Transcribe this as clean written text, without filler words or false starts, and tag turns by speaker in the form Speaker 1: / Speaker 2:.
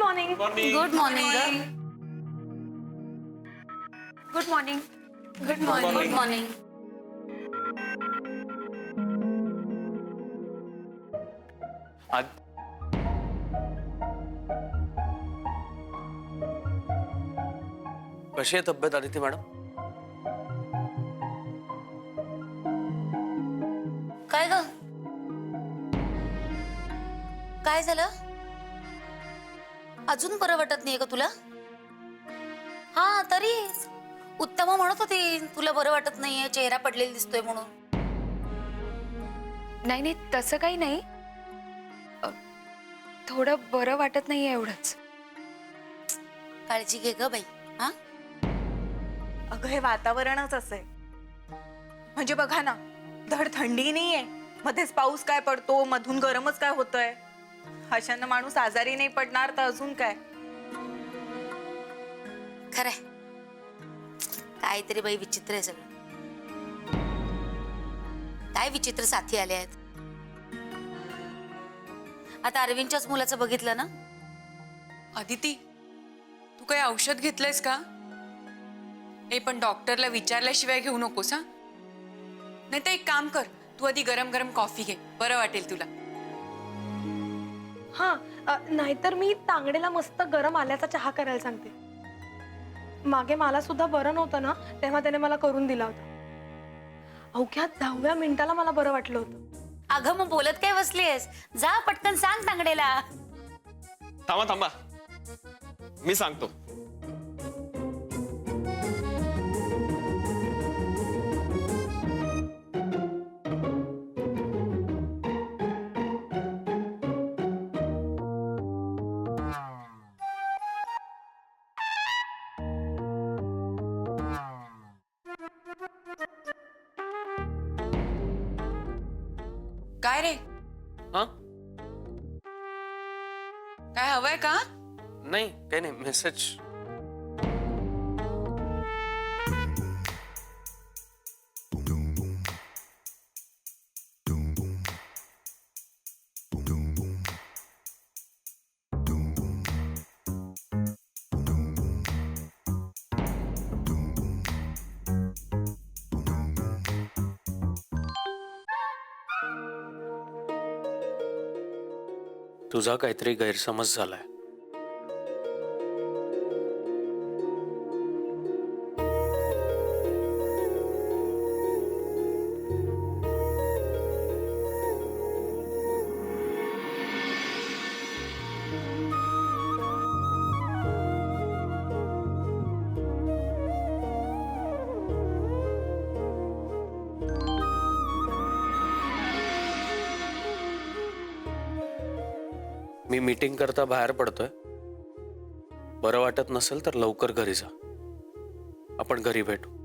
Speaker 1: Morning.
Speaker 2: Good morning.
Speaker 1: Good morning.
Speaker 2: Good morning. Good morning.
Speaker 3: आज कशी आहे तब्येत आदिती मॅडम?
Speaker 2: काय ग? काय झालं? अजून बरं वाटत नाहीये का तुला? हा तरी उत्तमा म्हणत होती तुला बरं वाटत नाहीये, चेहरा पडलेला दिसतोय म्हणून.
Speaker 1: नाही नाही तसं काही नाही. थोडं बरं वाटत नाहीये एवढंच.
Speaker 2: काळजी घे ग बाई. हा
Speaker 4: अगं हे वातावरणच असं आहे. म्हणजे बघा ना, धड थंडी नाहीये, मध्येच पाऊस काय पडतो, मधून गरमच काय होतंय. अशानं माणूस आजारी नाही पडणार तर अजून काय.
Speaker 2: खरंय. काहीतरी बाई विचित्र आहे सगळं. काय विचित्र साथी आले आहेत. आता अरविंदच्याच मुलाचं बघितलं ना.
Speaker 5: अदिती, तू काही औषध घेतलंयस का? हे पण डॉक्टरला विचारल्याशिवाय घेऊ नकोस हा. नाही तर एक काम कर, तू आधी गरम गरम कॉफी घे, बरं वाटेल तुला.
Speaker 1: हा नाहीतर मी तांगडेला मस्त गरम आल्याचा चहा करायला सांगते. मागे मला सुद्धा बरं नव्हतं ना, तेव्हा त्याने मला करून दिला होता. अवघ्या 10व्या मिनिटाला मला बरं वाटलं होतं.
Speaker 2: अगं मग बोलत काय बसलीयस? जा पटकन सांग तांगडेला.
Speaker 3: थांबा थांबा, मी सांगतो.
Speaker 5: काय रे,
Speaker 3: हा
Speaker 5: काय हवंय का?
Speaker 3: नाही काही नाही, मेसेज. तुझा काहीतरी गैरसमज झालाय. मी मीटिंग करता बाहेर पडतोय. बरं वाटत नसेल तर लवकर घरी जा. आपण घरी भेटू.